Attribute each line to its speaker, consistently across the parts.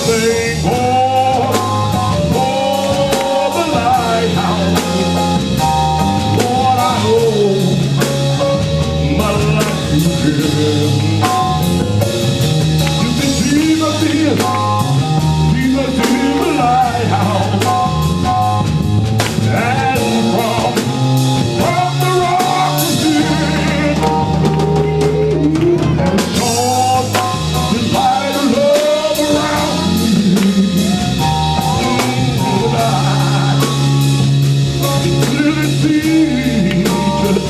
Speaker 1: Thank God for the lighthouse. Lord, I owe my life to Him. You see, Jesus is the lighthouse. And from the rock of sin, and God His light of love around me. And I really see what it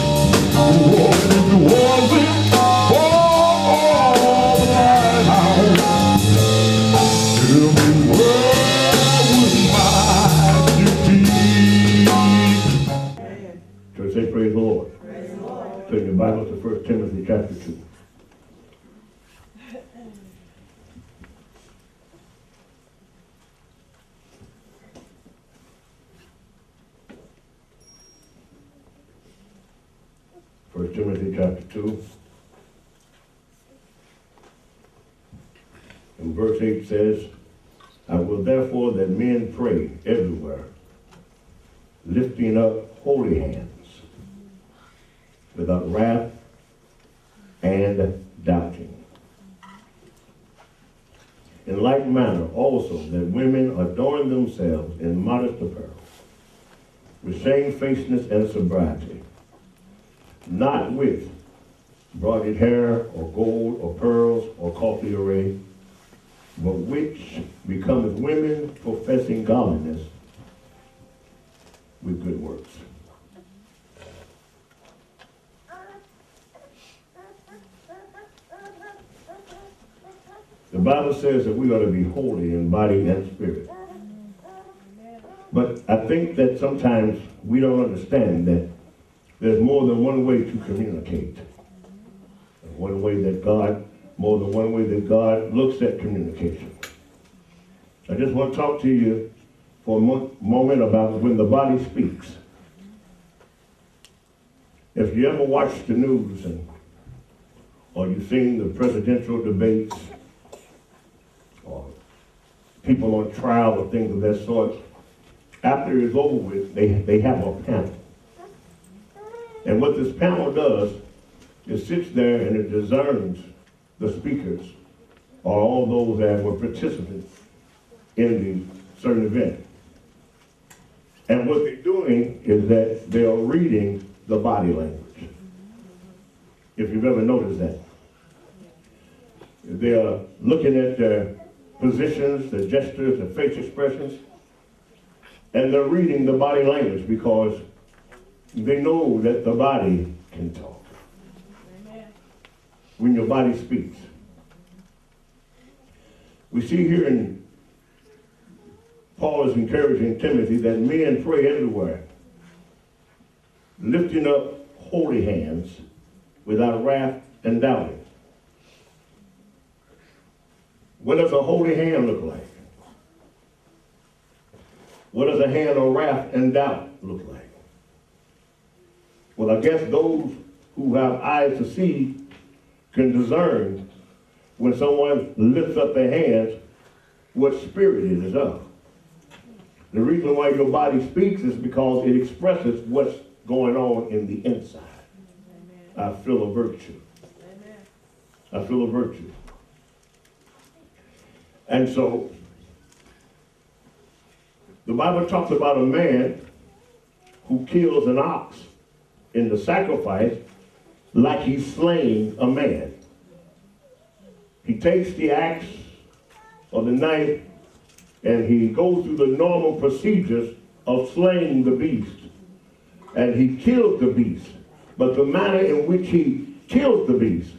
Speaker 1: wasn't for the lighthouse. Tell me where would my defeat? Church, say praise the Lord. Praise the Lord. Turn your Bible to 1 Timothy chapter 2. First Timothy chapter 2. And verse 8 says, I will therefore that men pray everywhere, lifting up holy hands, without wrath and doubting. In like manner also that women adorn themselves in modest apparel, with shamefacedness and sobriety, not with broided hair or gold or pearls or costly array, but which becometh women professing godliness with good works. The Bible says that we ought to be holy in body and spirit. But I think that sometimes we don't understand that there's more than one way to communicate. More than one way that God looks at communication. I just want to talk to you for a moment about when the body speaks. If you ever watch the news or you've seen the presidential debates or people on trial or things of that sort, after it's over with, they have a panel. And what this panel does, it sits there and it discerns the speakers or all those that were participants in the certain event. And what they're doing is that they are reading the body language. If you've ever noticed that. They are looking at their positions, their gestures, their face expressions, and they're reading the body language because they know that the body can talk. Amen. When your body speaks. We see here in Paul is encouraging Timothy that men pray everywhere, lifting up holy hands without wrath and doubting. What does a holy hand look like? What does a hand of wrath and doubt look like? Well, I guess those who have eyes to see can discern when someone lifts up their hands what spirit it is of. The reason why your body speaks is because it expresses what's going on in the inside. Amen. I feel a virtue. Amen. I feel a virtue. And so, the Bible talks about a man who kills an ox in the sacrifice like he's slaying a man. He takes the axe or the knife and he goes through the normal procedures of slaying the beast. And he kills the beast. But the manner in which he kills the beast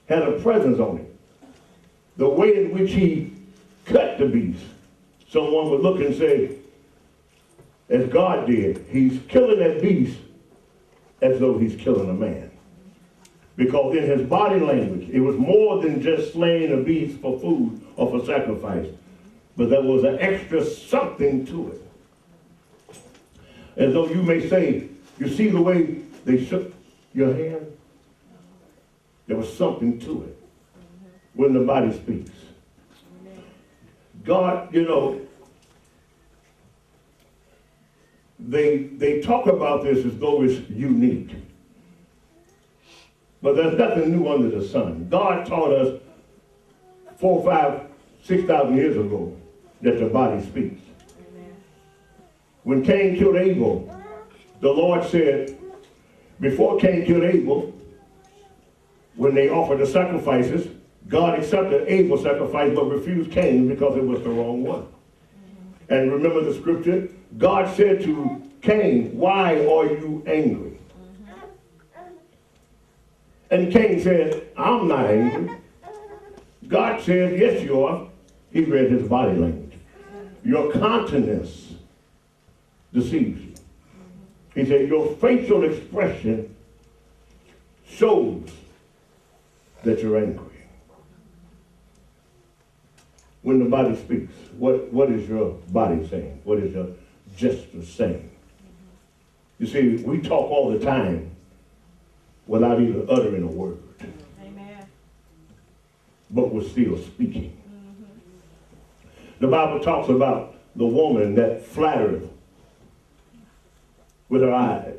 Speaker 1: had a presence on it. The way in which he cut the beast, someone would look and say, as God did, he's killing that beast as though he's killing a man. Because in his body language, it was more than just slaying a beast for food or for sacrifice, but there was an extra something to it. As though you may say, you see the way they shook your hand? There was something to it when the body speaks. God, they talk about this as though it's unique. But there's nothing new under the sun. God taught us 4, 5, 6,000 years ago that the body speaks. Amen. When Cain killed Abel, the Lord said, before Cain killed Abel, when they offered the sacrifices, God accepted Abel's sacrifice but refused Cain because it was the wrong one. And remember the scripture? God said to Cain, why are you angry? And Cain said, I'm not angry. God said, yes, you are. He read his body language. Your countenance deceives you. He said, your facial expression shows that you're angry. When the body speaks, what is your body saying? What is your gesture saying? You see, we talk all the time without even uttering a word. Amen. But we're still speaking. Mm-hmm. The Bible talks about the woman that flattered with her eyes.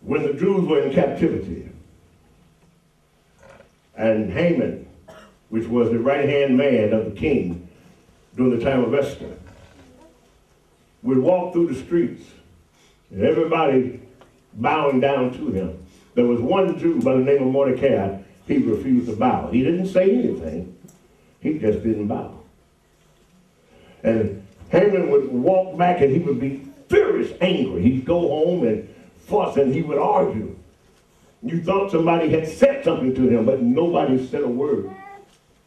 Speaker 1: When the Jews were in captivity, and Haman, which was the right-hand man of the king during the time of Esther, would walk through the streets, and everybody bowing down to him. There was one Jew by the name of Mordecai. He refused to bow. He didn't say anything. He just didn't bow. And Haman would walk back and he would be furious, angry. He'd go home and fuss and he would argue. You thought somebody had said something to him, but nobody said a word.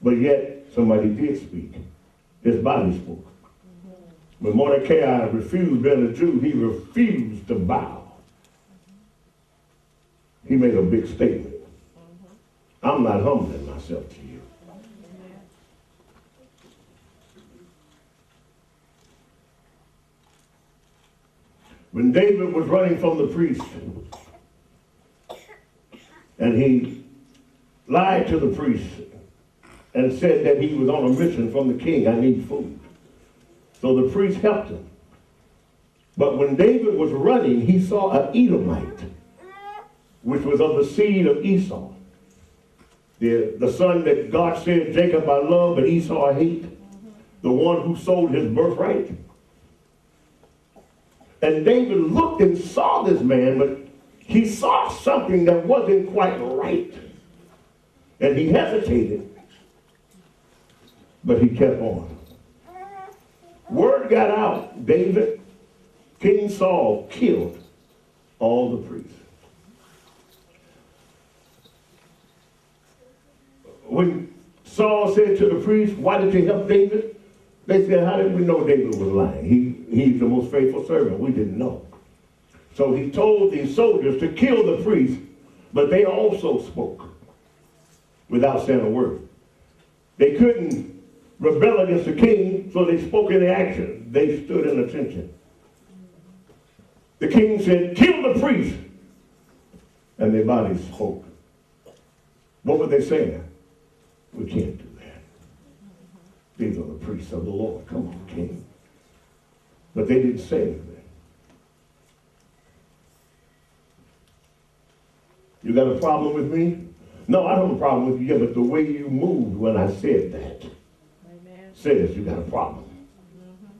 Speaker 1: But yet, somebody did speak. His body spoke. When Mordecai refused being a Jew, he refused to bow. He made a big statement. I'm not humbling myself to you. When David was running from the priest, and he lied to the priest and said that he was on a mission from the king, I need food. So the priest helped him. But when David was running, he saw an Edomite, which was of the seed of Esau. The son that God said, Jacob I love, but Esau I hate. The one who sold his birthright. And David looked and saw this man, but he saw something that wasn't quite right. And he hesitated. But he kept on. Word got out. David, King Saul, killed all the priests. When Saul said to the priest, why did you help David? They said, how did we know David was lying? He's the most faithful servant. We didn't know. So he told these soldiers to kill the priest, but they also spoke without saying a word. They couldn't rebel against the king, so they spoke in action. They stood in attention. The king said, kill the priest. And their bodies spoke. What were they saying? We can't do that. These are the priests of the Lord. Come on, king. But they didn't say anything. You got a problem with me? No, I don't have a problem with you, yeah, but the way you moved when I said that says you got a problem.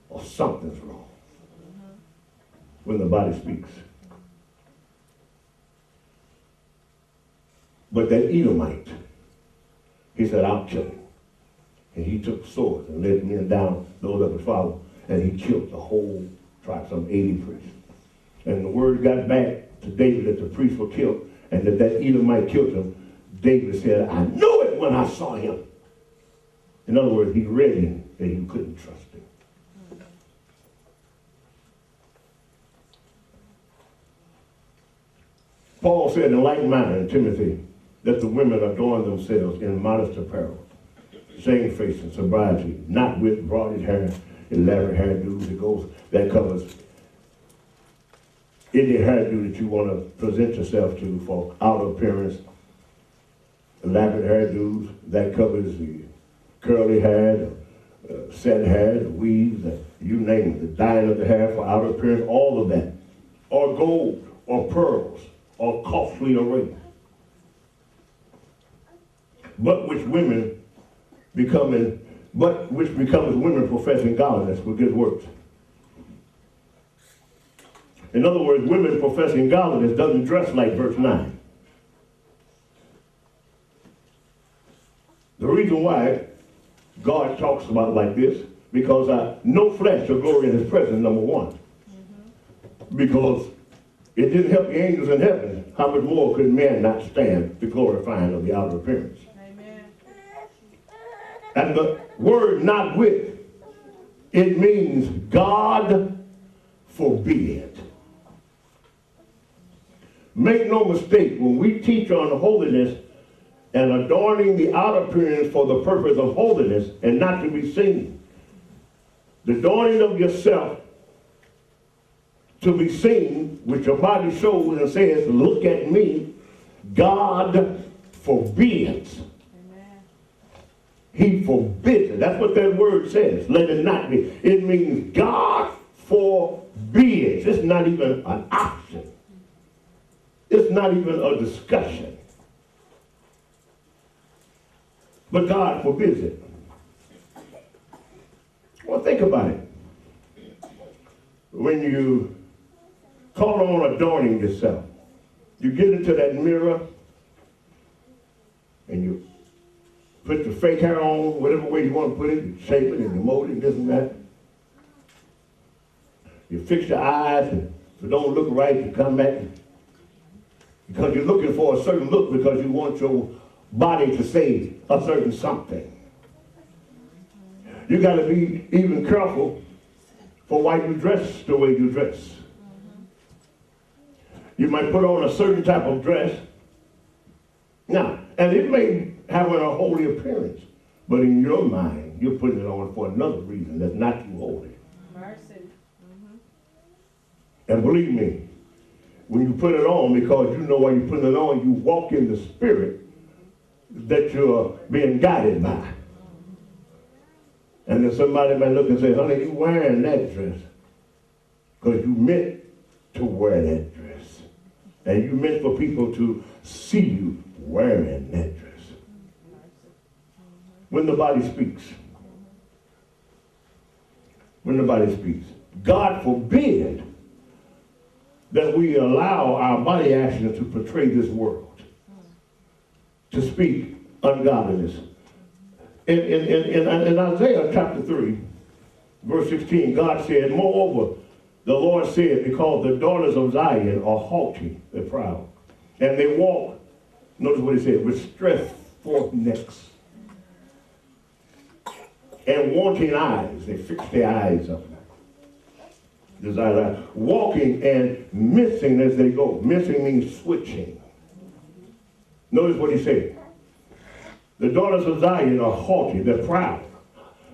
Speaker 1: Or something's wrong. When the body speaks. But that Edomite, he said, I'll kill him. And he took swords and led men down, those of his father, and he killed the whole tribe, some 80 priests. And the word got back to David that the priests were killed, and that Edomite killed him. David said, I knew it when I saw him. In other words, he read him that you couldn't trust him. Paul said in like manner in Timothy that the women adorn themselves in modest apparel, shamefaced and sobriety, not with braided hair elaborate hairdos that covers any hairdo that you want to present yourself to for outer appearance. Elaborate hairdos that covers the curly hair, set hair, the weaves, you name it, the dyeing of the hair for outer appearance, all of that, or gold, or pearls, or costly array. But which becomes women professing godliness with good works. In other words, women professing godliness doesn't dress like verse 9. The reason why God talks about it like this, because no flesh shall glory in his presence, number one. Because it didn't help the angels in heaven. How much more could man not stand the glorifying of the outer appearance? Amen. And the word not with, it means God forbid. Make no mistake, when we teach on holiness and adorning the outer appearance for the purpose of holiness and not to be seen, the adorning of yourself to be seen, which your body shows and says, look at me, God forbids. Amen. He forbids it. That's what that word says. Let it not be. It means God forbids. It's not even an option. It's not even a discussion. But God forbids it. Well, think about it. When you call on adorning yourself, you get into that mirror and you put the fake hair on, whatever way you want to put it, you shape it and you mold it, this and that. You fix your eyes, and if it don't look right, you come back because you're looking for a certain look because you want your body to say a certain something. You got to be even careful for why you dress the way you dress. You might put on a certain type of dress. Now, and it may have a holy appearance, but in your mind, you're putting it on for another reason that's not too holy. Mercy. And believe me, when you put it on, because you know why you put it on, you walk in the spirit that you're being guided by. And then somebody might look and say, honey, you wearing that dress because you meant to wear that dress. And you meant for people to see you wearing that dress. When the body speaks. When the body speaks. God forbid that we allow our body actions to portray this world, to speak ungodliness. In Isaiah chapter 3, verse 16, God said, moreover, the Lord said, because the daughters of Zion are haughty, they're proud, and they walk, notice what he said, with stretched forth necks and wanting eyes. They fix their eyes up. Desire, walking and missing as they go. Missing means switching. Notice what he said. The daughters of Zion are haughty, they're proud.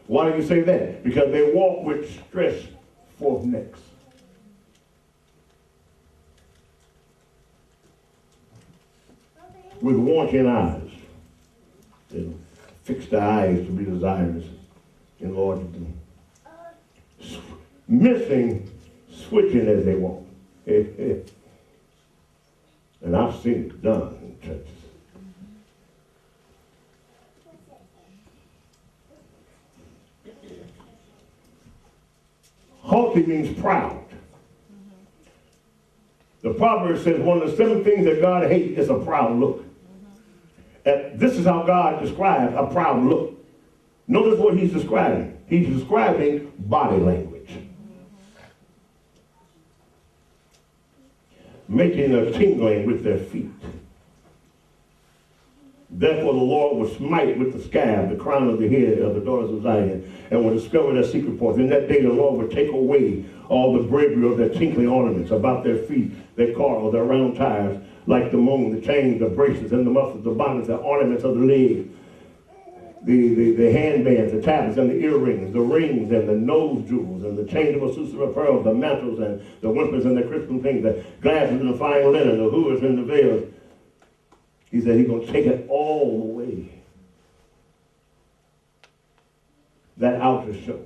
Speaker 1: Why do you say that? Because they walk with stretched forth necks. With wanting eyes. They fix their eyes to be desirous in order to missing, switching as they walk. And I've seen it done in churches. Haughty means proud. The proverb says one of the 7 things that God hates is a proud look. And this is how God describes a proud look. Notice what he's describing. He's describing body language. Making a tingling with their feet. Therefore the Lord will smite with the scab the crown of the head of the daughters of Zion, and will discover their secret parts. In that day the Lord will take away all the bravery of their tinkling ornaments about their feet, their cords, their round tires, like the moon, the chains, the bracelets, and the muscles, the bonnets, the ornaments of the leg. the handbands, the tablets, and the earrings, the rings, and the nose jewels, and the changeable suits of pearls, the mantles, and the whimpers, and the crimson things, the glasses, and the fine linen, the hoods, and the veils. He said he's going to take it all away. That outer show.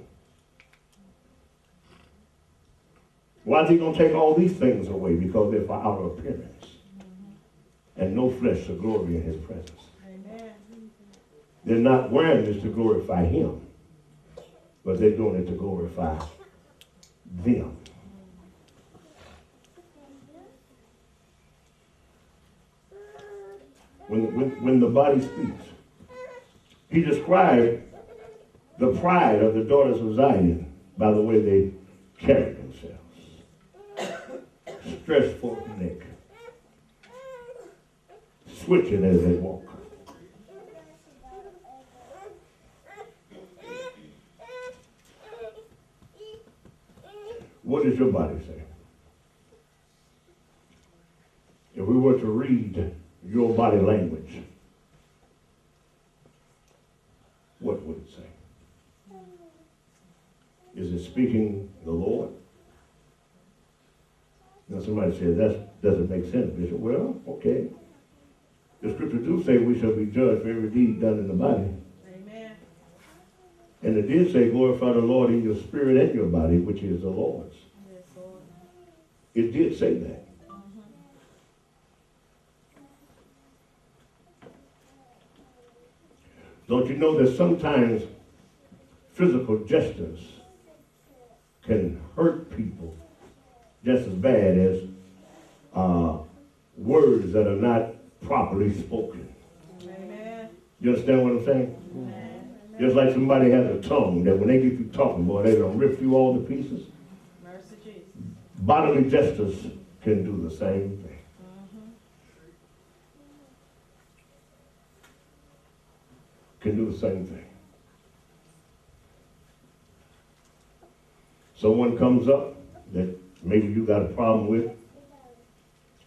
Speaker 1: Why is he going to take all these things away? Because they're for outer appearance. And no flesh shall glory in his presence. Amen. They're not wearing this to glorify him, but they're doing it to glorify them. When the body speaks, he described the pride of the daughters of Zion by the way they carry themselves. Stretched forth neck, switching as they walk. What does your body say? If we were to read your body language, what would it say? Is it speaking the Lord? Now somebody says, that doesn't make sense, Bishop. Well, okay. The scripture do say we shall be judged for every deed done in the body. Amen. And it did say, glorify the Lord in your spirit and your body, which is the Lord's. Yes, Lord. It did say that. Don't you know that sometimes physical gestures can hurt people just as bad as words that are not properly spoken? Amen. You understand what I'm saying? Amen. Just like somebody has a tongue that when they get you talking, boy, they're going to rip you all to pieces. Mercy Jesus. Bodily gestures can do the same thing. Can do the same thing. Someone comes up that maybe you got a problem with,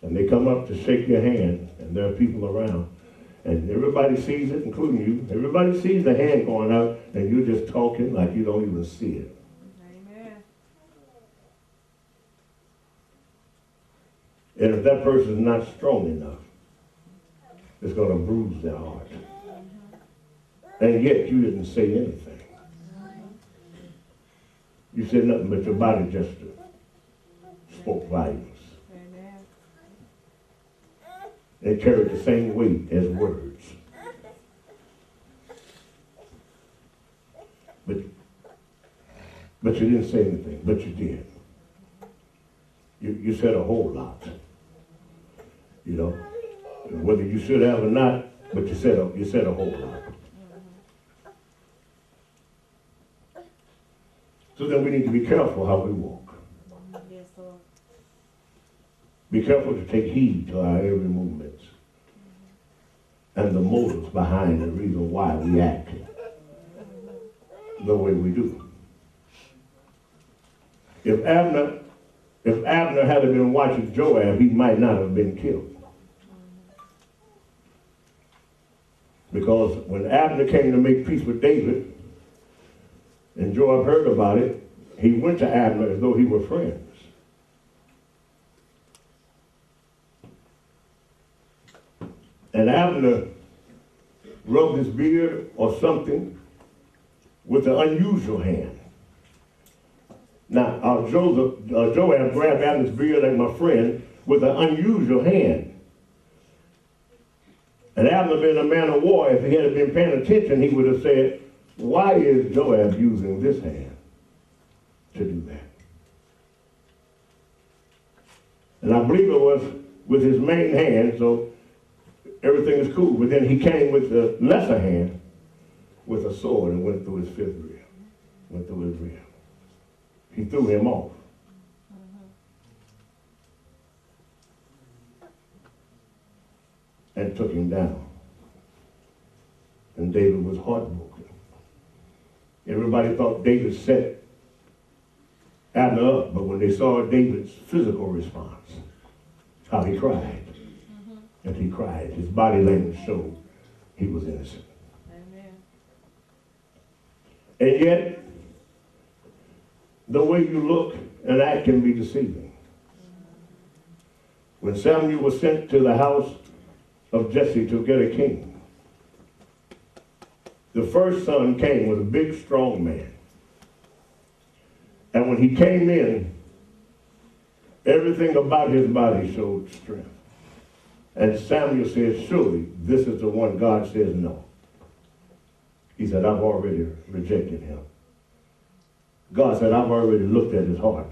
Speaker 1: and they come up to shake your hand, and there are people around, and everybody sees it, including you. Everybody sees the hand going out, and you're just talking like you don't even see it. Amen. And if that person is not strong enough, it's going to bruise their heart. And yet you didn't say anything. You said nothing, but your body gesture spoke volumes. Amen. They carried the same weight as words. But you didn't say anything, but you did. You said a whole lot. You know, whether you should have or not, but you said a whole lot. So then we need to be careful how we walk. Yes, Lord. Be careful to take heed to our every movement and the motives behind the reason why we act the way we do. If Abner had been watching Joab, he might not have been killed. Because when Abner came to make peace with David, and Joab heard about it, he went to Abner as though he were friends. And Abner rubbed his beard or something with an unusual hand. Now, Joab grabbed Abner's beard like my friend with an unusual hand. And Abner, being a man of war, if he had been paying attention, he would have said, why is Joab using this hand to do that? And I believe it was with his main hand, so everything is cool. But then he came with the lesser hand with a sword and went through his fifth rib, went through his rib. He threw him off. And took him down. And David was heartbroken. Everybody thought David set Abner up, but when they saw David's physical response, how he cried, and he cried, his body language showed he was innocent. Amen. And yet, the way you look and act can be deceiving. When Samuel was sent to the house of Jesse to get a king, the first son came with a big, strong man. And when he came in, everything about his body showed strength. And Samuel said, surely this is the one. God says no. He said, I've already rejected him. God said, I've already looked at his heart.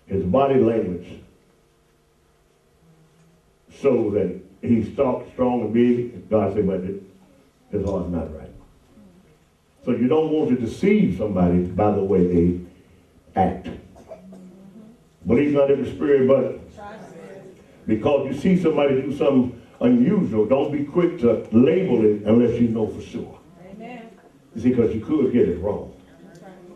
Speaker 1: His body language showed that he's strong and big. God said, but his heart's not right. So you don't want to deceive somebody by the way they act. Believe not every spirit, but because you see somebody do something unusual, don't be quick to label it unless you know for sure. Amen. You see, because you could get it wrong.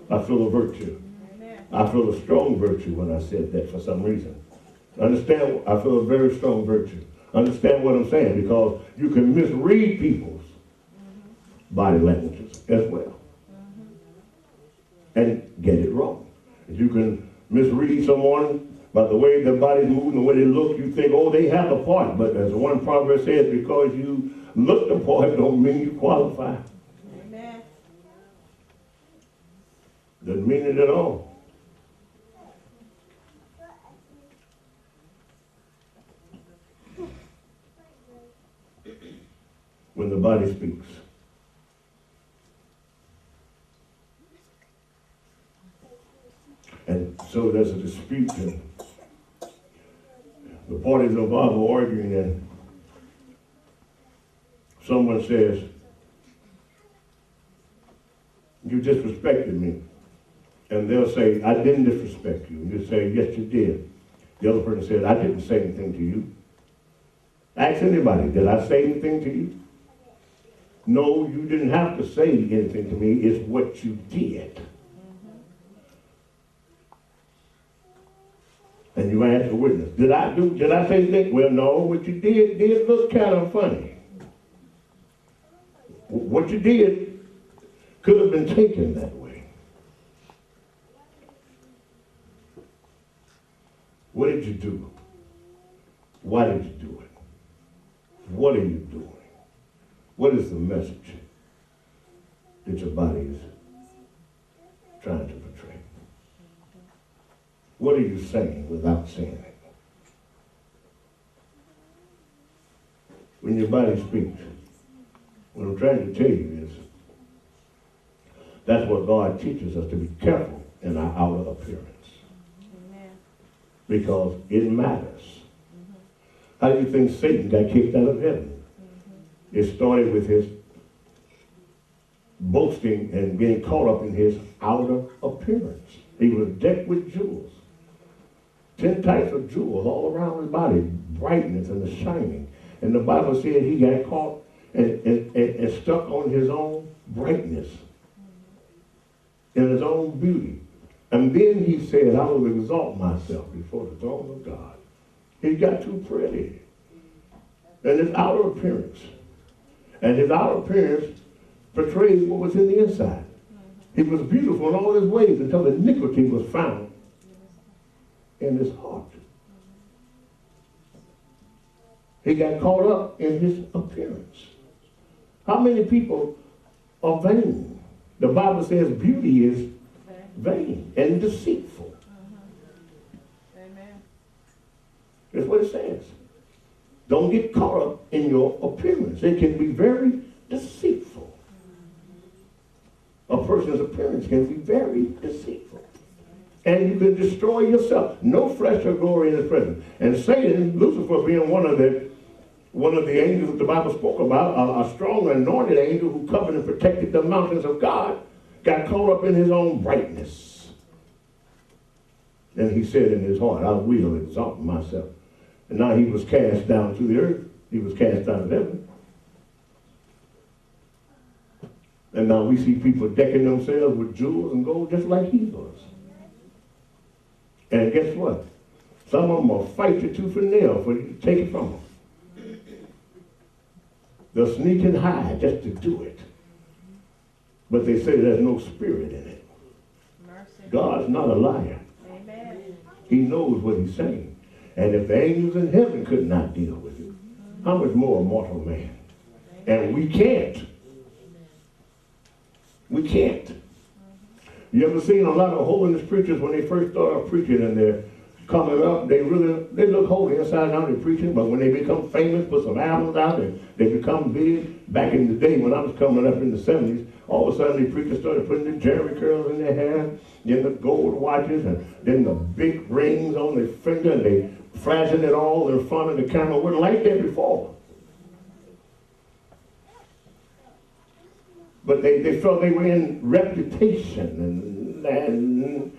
Speaker 1: I feel a virtue. Amen. I feel a strong virtue when I said that for some reason. Understand, I feel a very strong virtue. Understand what I'm saying, because you can misread people's body languages as well. And get it wrong. You can misread someone by the way their body's moving, the way they look. You think, oh, they have a part. But as one proverb says, because you look the part don't mean you qualify. Amen. Doesn't mean it at all. When the body speaks. And so there's a dispute, and the parties involved are arguing, and someone says, you disrespected me. And they'll say, I didn't disrespect you. And you say, yes, you did. The other person said, I didn't say anything to you. Ask anybody, did I say anything to you? No, you didn't have to say anything to me. It's what you did. And you ask the witness, did I say anything? Well, no, what you did look kind of funny. What you did could have been taken that way. What did you do? Why did you do it? What are you doing? What is the message that your body is trying to portray? What are you saying without saying it? When your body speaks, what I'm trying to tell you is that's what God teaches us, to be careful in our outer appearance. Amen. Because it matters. How do you think Satan got kicked out of heaven? It started with his boasting and being caught up in his outer appearance. He was decked with jewels. 10 types of jewels all around his body, brightness and the shining. And the Bible said he got caught and stuck on his own brightness and his own beauty. And then he said, I will exalt myself before the throne of God. He got too pretty. And his outer appearance. And his outer appearance portrayed what was in the inside. He was beautiful in all his ways until iniquity was found in his heart. He got caught up in his appearance. How many people are vain? The Bible says beauty is vain and deceitful. Amen. That's what it says. Don't get caught up in your appearance. It can be very deceitful. A person's appearance can be very deceitful. And you can destroy yourself. No flesh or glory in his presence. And Satan, Lucifer being one of the angels that the Bible spoke about, a strong anointed angel who covered and protected the mountains of God, got caught up in his own brightness. And he said in his heart, I will exalt myself. And now he was cast down to the earth. He was cast out of heaven. And now we see people decking themselves with jewels and gold just like he was. And guess what? Some of them will fight you tooth and nail for you to take it from them. They'll sneak and hide just to do it. but they say there's no spirit in it.
Speaker 2: Mercy.
Speaker 1: God's not a liar.
Speaker 2: Amen.
Speaker 1: He knows what he's saying. And if the angels in heaven could not deal with it, how much more a mortal man? And we can't. We can't. You ever seen a lot of holiness preachers when they first start off preaching and they're coming up, they look holy inside out, they're preaching, but when they become famous, put some albums out, and they become big, back in the day when I was coming up in the 70s, all of a sudden the preachers started putting the jerry curls in their hair, then the gold watches, and then the big rings on their finger, and they flashing it all in front of the camera. It wasn't like that before. But they felt they were in reputation, and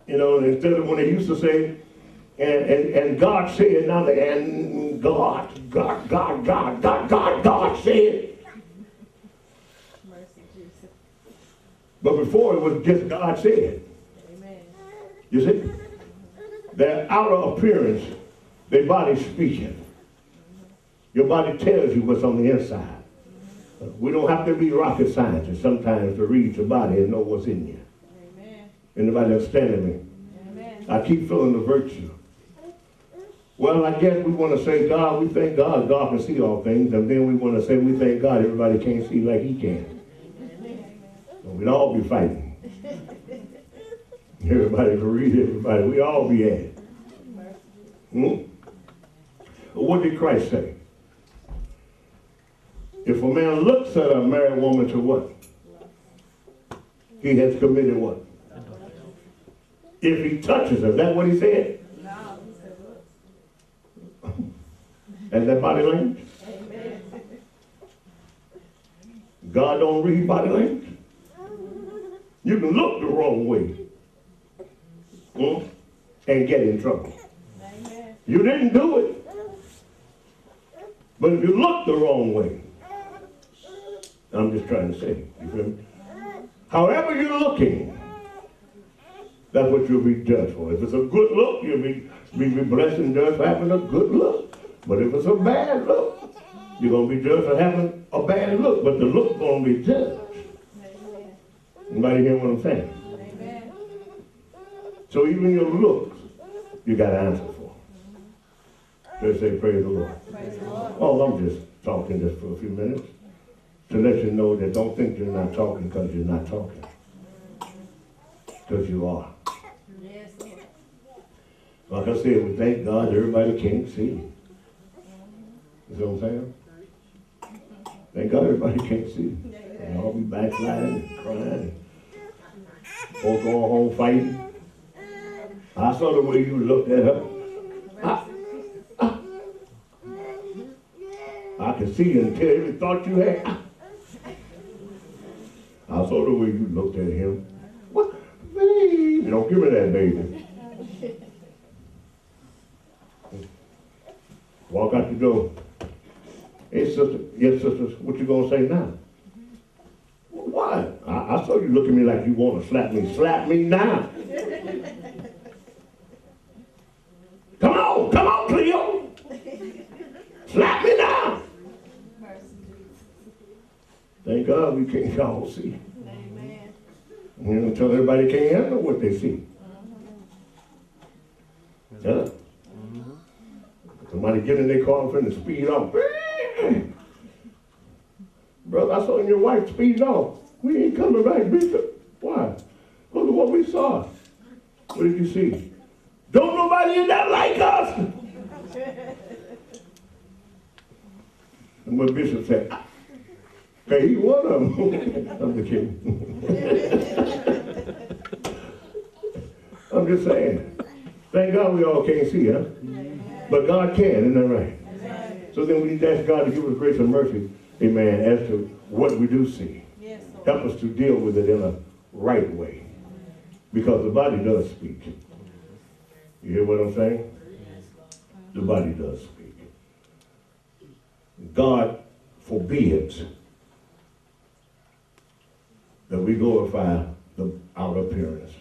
Speaker 1: you know, instead of when they used to say, and God said, now and God said.
Speaker 2: Mercy, Jesus.
Speaker 1: But before it was just God said.
Speaker 2: Amen.
Speaker 1: You see? Their outer appearance, their body speaking. Your body tells you what's on the inside. We don't have to be rocket scientists sometimes to read your body and know what's in you.
Speaker 2: Amen.
Speaker 1: Anybody understanding me?
Speaker 2: Amen.
Speaker 1: I keep feeling the virtue. Well, I guess we want to say, God, we thank God, God can see all things, and then we want to say we thank God everybody can't see like he can. So we'd all be fighting. Everybody can read everybody. We all be at it. What did Christ say? If a man looks at a married woman to what? He has committed what? If he touches her, is that what he said?
Speaker 2: No, he said look.
Speaker 1: And that body language?
Speaker 2: Amen.
Speaker 1: God don't read body language. You can look the wrong way and get in trouble.
Speaker 2: Amen.
Speaker 1: You didn't do it. But if you look the wrong way, I'm just trying to say, you feel me? However you're looking, that's what you'll be judged for. If it's a good look, you'll be blessed and judged for having a good look. But if it's a bad look, you're going to be judged for having a bad look. But the look's going to be judged.
Speaker 2: Amen.
Speaker 1: Anybody hear what I'm saying?
Speaker 2: Amen.
Speaker 1: So even your looks, you got to answer for. Just say, praise the Lord.
Speaker 2: Praise the Lord.
Speaker 1: Oh, I'm just talking just for a few minutes to let you know that don't think you're not talking because you're not talking. Because you are.
Speaker 2: Yes, Lord.
Speaker 1: Like I said, we thank God everybody can't see. You know what I'm saying? Thank God everybody can't see. And all be backsliding and crying. Folks going home fighting. I saw the way you looked at her. I could see and tell every thought you had. I saw the way you looked at him. What? Baby, don't give me that, baby. Walk out the door. Hey, sister. Yes, sister. What you gonna say now? What? I saw you look at me like you want to slap me. Slap me now. Come on, Cleo. Slap me now. Thank God we can't all see.
Speaker 2: Amen.
Speaker 1: You know, tell everybody can't handle what they see. Yeah. Somebody get in their car and finna speed off. Brother, I saw your wife speed off. We ain't coming back, Bishop. Why? Look at what we saw. What did you see? Don't nobody in that like us. And what Bishop said, okay, he one of them. I'm just kidding. I'm just saying. Thank God we all can't see, huh? But God can, isn't that right?
Speaker 2: Amen.
Speaker 1: So then we need to ask God to give us grace and mercy, amen, as to what we do see.
Speaker 2: Yes, Lord.
Speaker 1: Help us to deal with it in a right way. Because the body does speak. You hear what I'm saying? The body does speak. God forbids that we glorify the outer appearance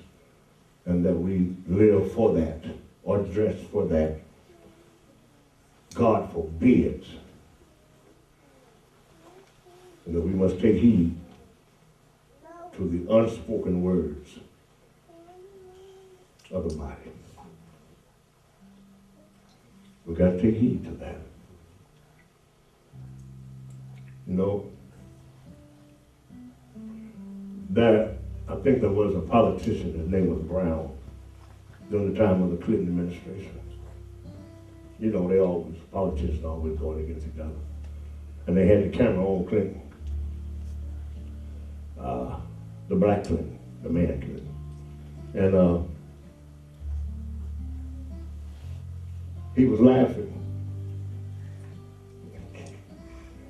Speaker 1: and that we live for that or dress for that. God forbids. And that we must take heed to the unspoken words of the body. We got to take heed to that. You know, I think there was a politician, his name was Brown, during the time of the Clinton administration. You know, politicians always going against each other. And they had the camera on Clinton. The black Clinton, the man Clinton. And he was laughing.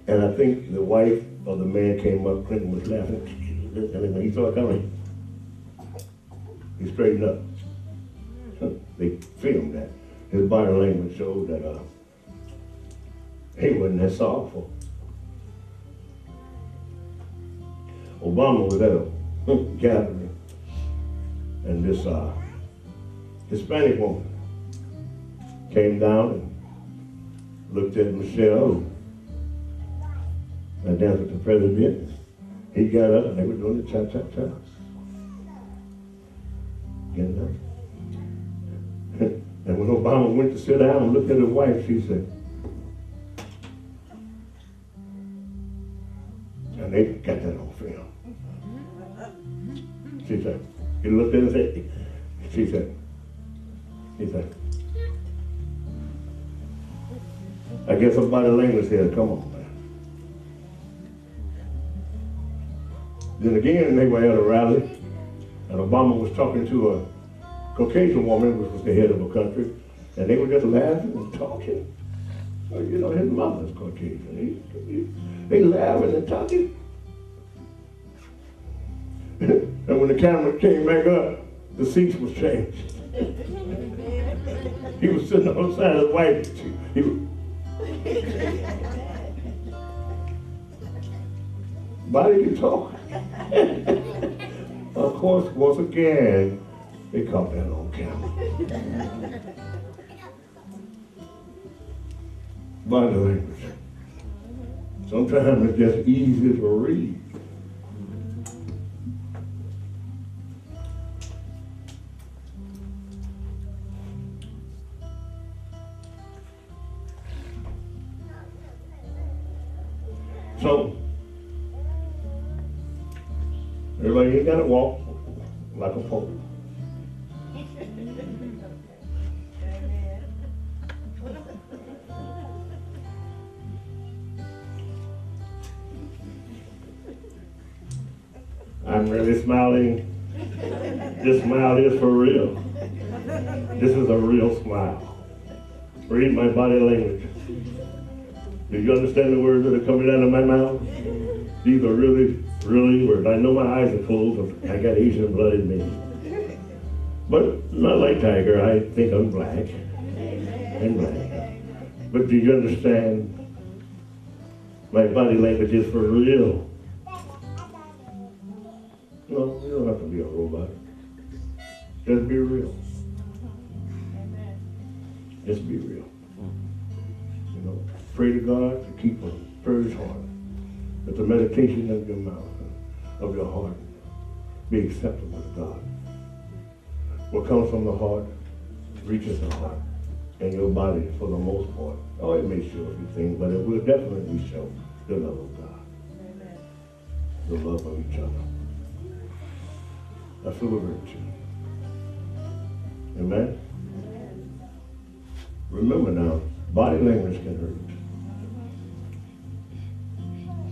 Speaker 1: And I think the wife of the man came up, Clinton was laughing. And when he saw it coming, he straightened up. They filmed that. His body language showed that he wasn't that sorrowful. Obama was at a gathering, and this Hispanic woman came down and looked at Michelle and danced with the president. He got up and they were doing the cha-cha-cha. Getting up. And when Obama went to sit down and looked at his wife, she said, and they got that on film. She said, he looked at her and said, he said, I guess her body language said, come on, man. Then again, they were at a rally, and Obama was talking to a Caucasian woman, which was the head of a country, and they were just laughing and talking. So, you know, his mother's Caucasian. They laughing and talking. And when the camera came back up, the seats was changed. He was sitting on the side of the wife. He was, body can talk. Of course, once again, they caught that on camera. Body language. Sometimes it's just easy to read. So, everybody ain't got to walk like a pole. I'm really smiling. This smile is for real. This is a real smile. Read my body language. Do you understand the words that are coming out of my mouth? These are really, really words. I know my eyes are closed. I got Asian blood in me. But not like Tiger. I think I'm black. And black. But do you understand? My body language is for real. No, you don't have to be a robot. Just be real. Just be real. You know, pray to God to keep a purged heart. That the meditation of your mouth, of your heart, be acceptable to God. What comes from the heart reaches the heart. And your body, for the most part, oh, it may show a few things, but it will definitely show the love of God. Amen. The love of each other. That's a virtue. Amen? Amen? Remember now, body language can hurt.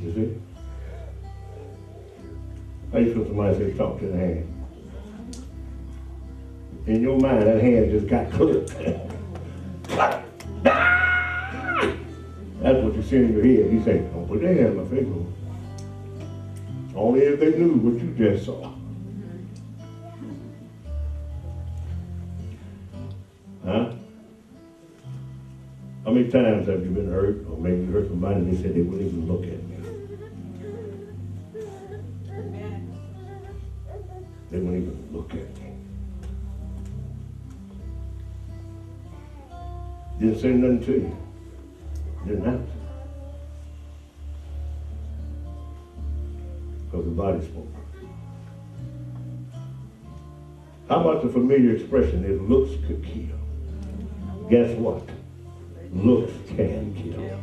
Speaker 1: You see? How you feel somebody say, talk to the hand? In your mind, that hand just got clipped. That's what you see in your head. You say, don't put that hand in my face. Only if they knew what you just saw. Huh? How many times have you been hurt, or maybe you hurt somebody and they said they wouldn't even look at me? They wouldn't even look at me. Didn't say nothing to you. Didn't have to. Because the body spoke. How about the familiar expression, if looks could kill? Guess what? Looks can kill.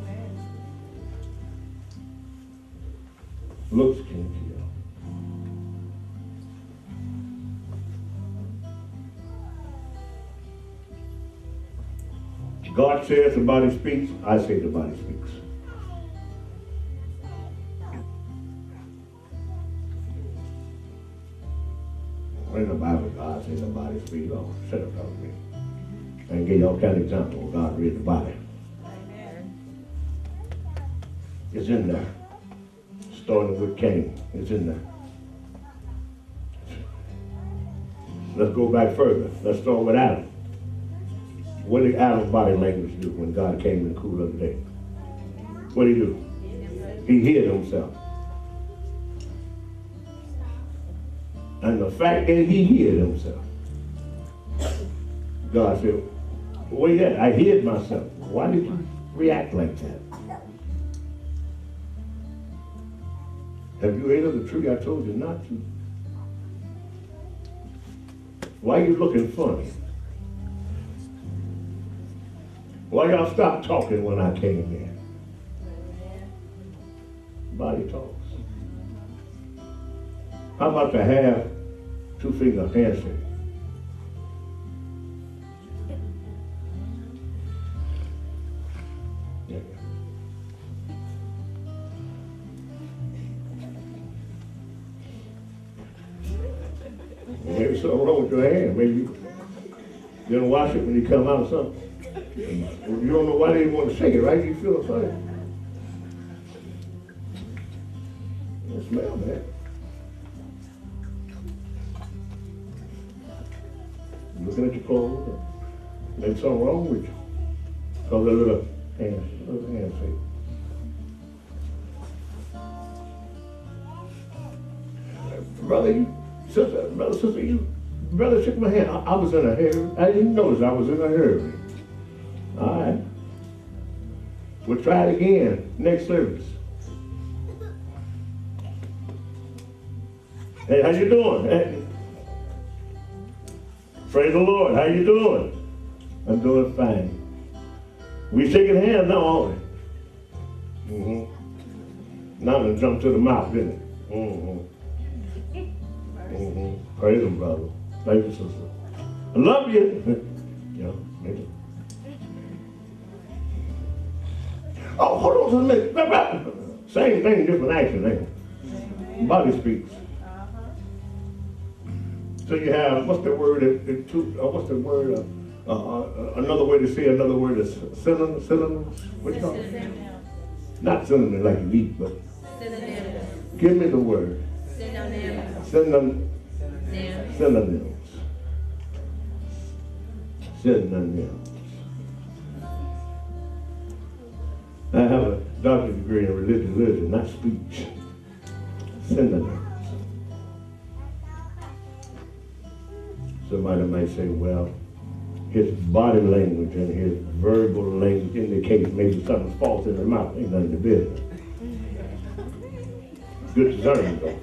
Speaker 1: Looks can kill. God says the body speaks, I say the body speaks. In the Bible, God says the body speaks. Oh, shut up, talk to me. I can give you all kind of examples. God read the body. It's in there. Starting with Cain. It's in there. Let's go back further. Let's start with Adam. What did Adam's body language do when God came in the cool of the day? What did he do? He hid himself. And the fact that he hid himself, God said, where you at? I hid myself. Why did you react like that? Have you ate of the tree I told you not to? Why are you looking funny? Why y'all stop talking when I came in? Body talks. How about the half two-finger handshake? Yeah. Maybe something wrong with your hand. Maybe you didn't wash it when you come out or something. You don't know why they didn't want to shake it, right? You feel funny. You smell that. Looking at your clothes, maybe something wrong with you. Cause a little handshake. Brother shook my hand. I was in a hurry. I didn't notice I was in a hurry. All right. We'll try it again next service. Hey, how you doing? Hey. Praise the Lord. How you doing? I'm doing fine. We shaking hands now, aren't we? Mm-hmm. Now I'm gonna jump to the mouth, didn't it? Mm-hmm. Mm-hmm. Praise him, brother. Thank you, sister. I love you. Yeah, maybe. Oh, hold on just a minute. Same thing, different action, ain't it? Body speaks. So you have, what's the word, what's the word, another way to say another word is synonyms? What you call it? Not synonyms like you eat, but synonyms. Give me the word. Synonyms. Synonyms. Synonyms. I have a doctorate degree in religion, not speech. Synonyms. Somebody might say, well, his body language and his verbal language indicates maybe something's false in his mouth. Ain't none of the business. Good discernment, though.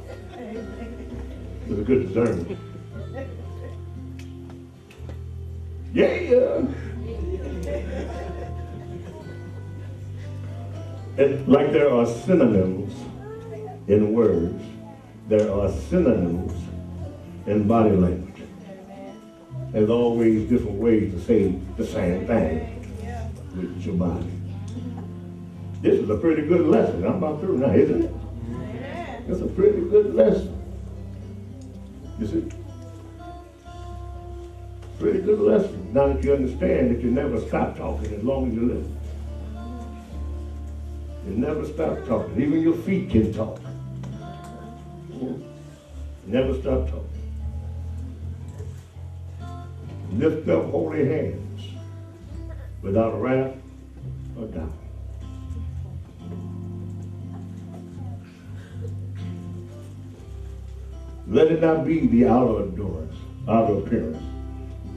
Speaker 1: It's a good discernment. Yeah. And like there are synonyms in words, there are synonyms in body language. There's always different ways to say the same thing with your body. This is a pretty good lesson. I'm about through now, isn't it? It's a pretty good lesson. You see? Pretty good lesson. Now that you understand that you never stop talking as long as you live. You never stop talking. Even your feet can talk. Never stop talking. Lift up holy hands without wrath or doubt. Let it not be the outer adornance, outer appearance.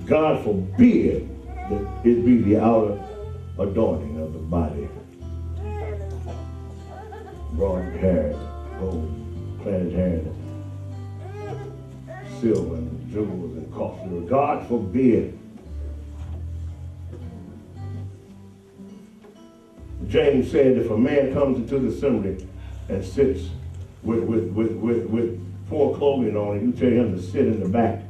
Speaker 1: God forbid that it be the outer adorning of the body. Broad hair, gold, planet hair, silver, and jewels and costly. God forbid. James said, if a man comes into the assembly and sits with poor clothing on, and you tell him to sit in the back,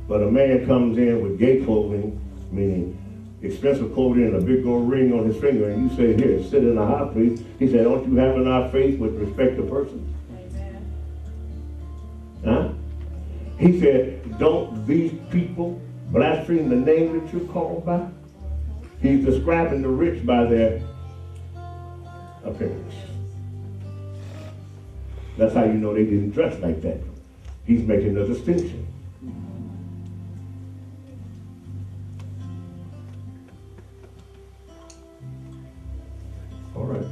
Speaker 1: but a man comes in with gay clothing, meaning expensive clothing and a big gold ring on his finger, and you say, here, sit in the high place. He said, don't you have enough faith with respect to persons?
Speaker 2: Amen.
Speaker 1: Huh? He said, don't these people blaspheme the name that you're called by? He's describing the rich by their appearance. That's how you know they didn't dress like that. He's making a distinction. All right.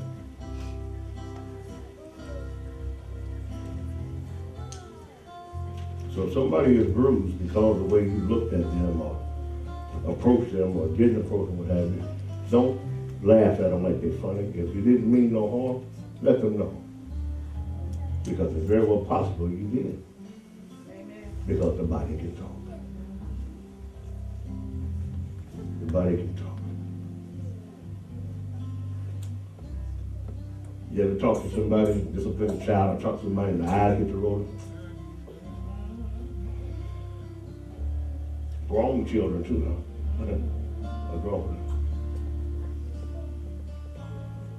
Speaker 1: So if somebody is bruised because of the way you looked at them or approached them or didn't approach them, what have you, don't laugh at them like they're funny. If you didn't mean no harm, let them know. Because it's very well possible you did.
Speaker 2: Amen.
Speaker 1: Because the body can talk. The body can talk. You ever talk to somebody, discipline a child, or talk to somebody and the eyes get to rolling? Grown children too, though. A grown.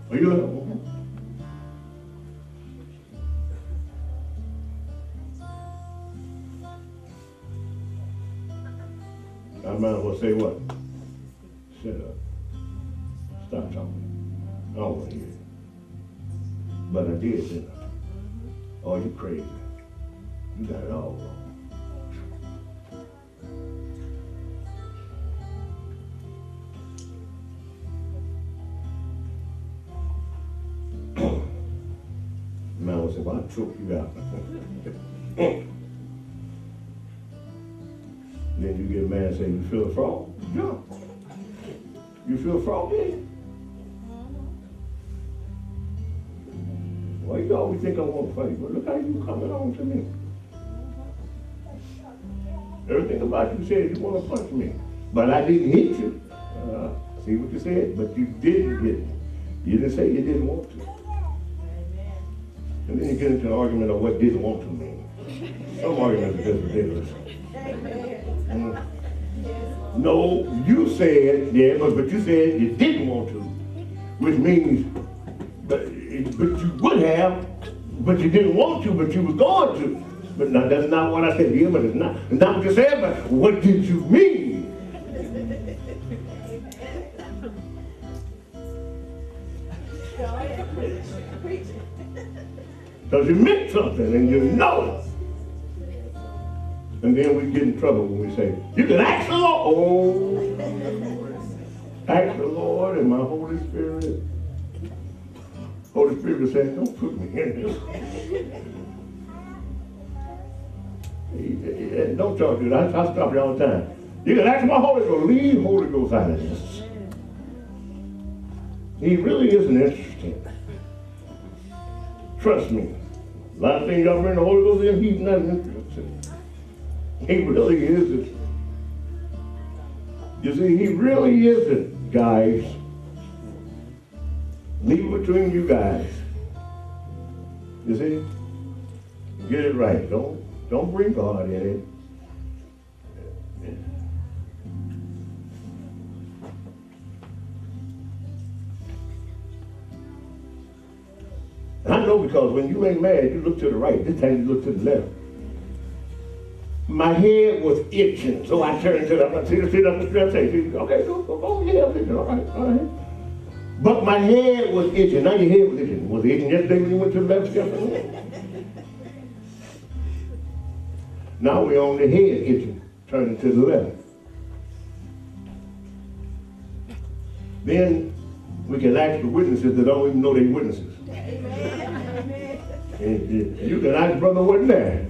Speaker 1: Are you there? I might as well say what? Shut up. Stop talking. I don't want to hear it. But I did, didn't I? Oh, you crazy. You got it all wrong. Man will say, well, I choke you out. Then you get mad and say, you feel a frog? Jump. You feel froggy? Why you always think I want to fight? But look how you coming on to me. Everything about you said you want to punch me. But I didn't hit you. See what you said? But you didn't hit me. You didn't say you didn't want to. And then you get into an argument of what didn't want to mean. Some arguments are just ridiculous.
Speaker 2: Amen.
Speaker 1: No, you said, yeah, but you said you didn't want to, which means, but you would have, but you didn't want to, but you was going to. But no, that's not what I said. Yeah, but it's not what you said, but what did you mean? Because you meant something and you know it. And then we get in trouble when we say, you can ask the Lord. Oh, ask the Lord and my Holy Spirit. Holy Spirit is saying, don't put me in this. Don't y'all do that. I stop you all the time. You can ask my Holy Ghost. Leave Holy Ghost out of this. He really isn't interesting. Trust me. A lot of things y'all bring the Holy Ghost in, he's not interested. He really isn't. You see, he really isn't, guys. Leave it between you guys. You see? Get it right. Don't bring God in it. I know because when you ain't mad, you look to the right. This time you look to the left. My head was itching, so I turned to the sit up the strap. Say, okay, go ahead. All right. But my head was itching. Now your head was itching. Was it itching yesterday when you went to the left? Now we're on the head itching, turning to the left. Then we can ask the witnesses that don't even know they're witnesses. And you can ask brother wasn't there.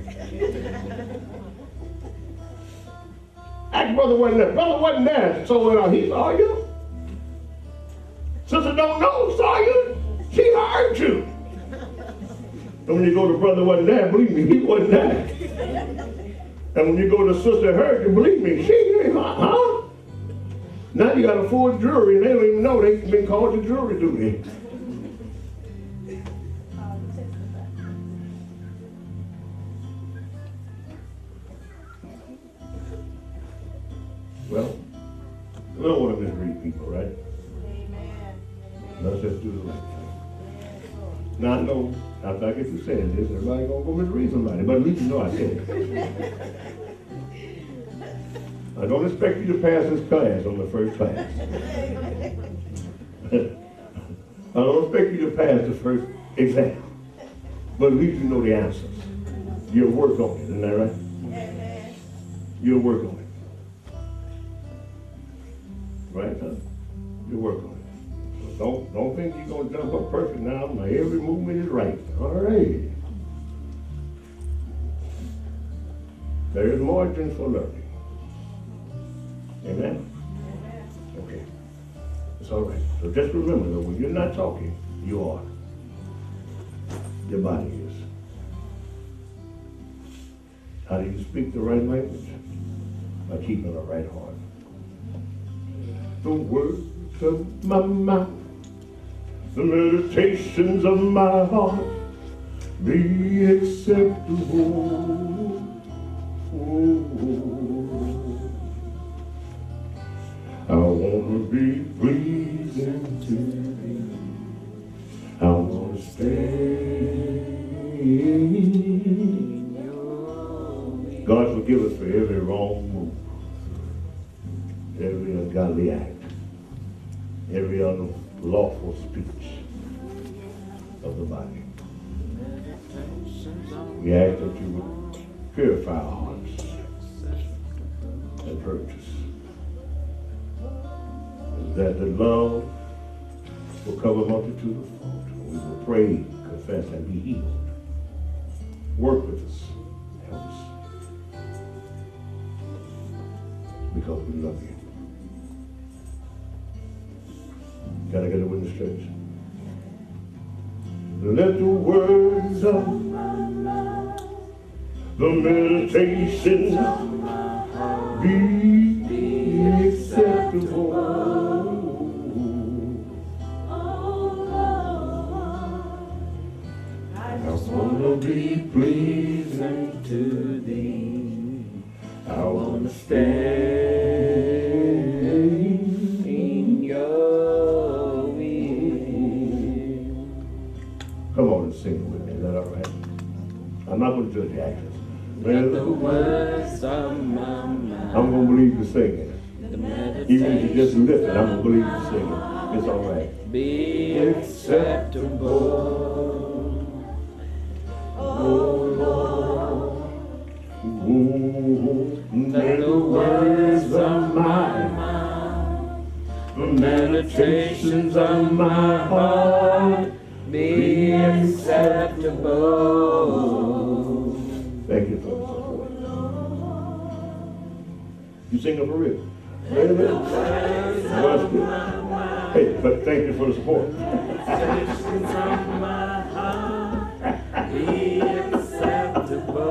Speaker 1: Ask brother wasn't there. Brother wasn't there. So he saw you. Sister don't know, saw you. She heard you. And when you go to brother wasn't there, believe me, he wasn't there. And when you go to Sister Hurd, believe me, she ain't huh? Now you got a full jury and they don't even know they've been called to jury duty. Well, we don't want to misread people, right?
Speaker 2: Amen.
Speaker 1: Let's just do the right thing. Now I know, after I get through saying this, everybody gonna go misread somebody, but at least you know I said it. I don't expect you to pass this class on the first class. I don't expect you to pass the first exam, but at least you know the answers. You'll work on it, isn't that right?
Speaker 2: Amen.
Speaker 1: You'll work on it. Right, huh? You'll work on it. So don't think you're gonna jump up perfect now. My every movement is right. All right. There is margin for learning. Amen? Okay. It's all right. So just remember that when you're not talking, you are. Your body is. How do you speak the right language? By keeping a right heart. The words of my mouth, the meditations of my heart, be acceptable. I want to be pleasing to thee. I want to stay. God forgive us for every wrong move, every ungodly act, every unlawful speech of the body. We ask that you would purify our hearts and purge us. That the love will cover a multitude of faults. We will pray, confess, and be healed. Work with us. Help us. Because we love you. Can I get a witness, church? Let the words of the meditation be acceptable. I want to be pleasing to thee. I want to stay in your will. Come on and sing with me. Is that all right? I'm not going to judge the actions.
Speaker 3: Let the words of my mouth,
Speaker 1: I'm going to believe you singing.
Speaker 3: the
Speaker 1: Even if you just
Speaker 3: meditation
Speaker 1: lift it, I'm going to believe you singing. It's all right.
Speaker 3: be acceptable. Let the words of my mouth, the meditations of my heart be acceptable.
Speaker 1: Thank you for the support. You sing it for real. Hey, but thank you for the support.
Speaker 3: Meditations of my heart be acceptable.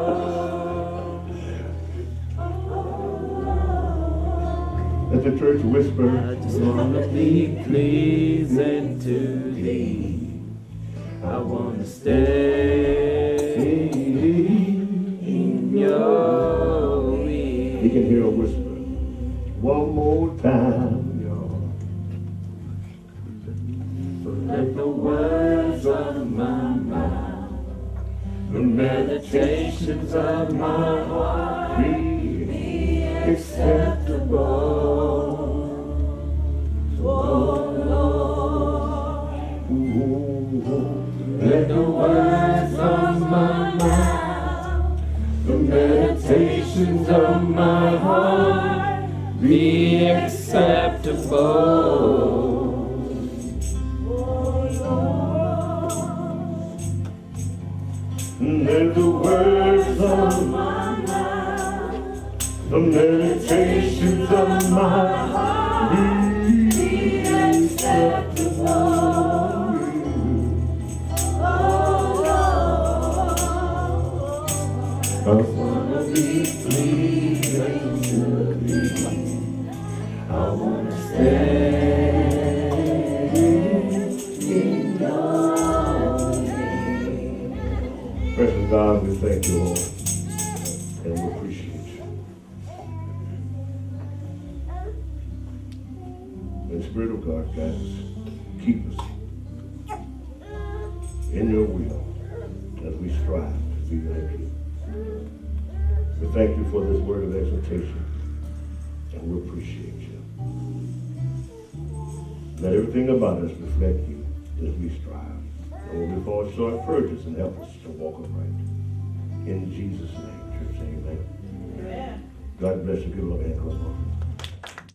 Speaker 1: Let the church whisper.
Speaker 3: I just want to be pleasing to thee. I want to stay in your will.
Speaker 1: You can hear a whisper. One more time, y'all.
Speaker 3: So let the words of my mouth, the meditations of my heart be acceptable. Let the words of my mouth, the meditations of my heart be acceptable. Let the words of my mouth, the meditations of my heart be acceptable. I wanna be pleased. I wanna stand in your name.
Speaker 1: Precious God, we thank you, Lord, and we appreciate you. The Spirit of God, guide us, keep us in your will as we strive to be like you. We thank you for this word of exhortation, and we appreciate you. Let everything about us reflect you as we strive. And when we fall short, purge us and help us to walk upright. In Jesus' name, church, amen.
Speaker 2: Amen.
Speaker 1: God bless you. Give a hand,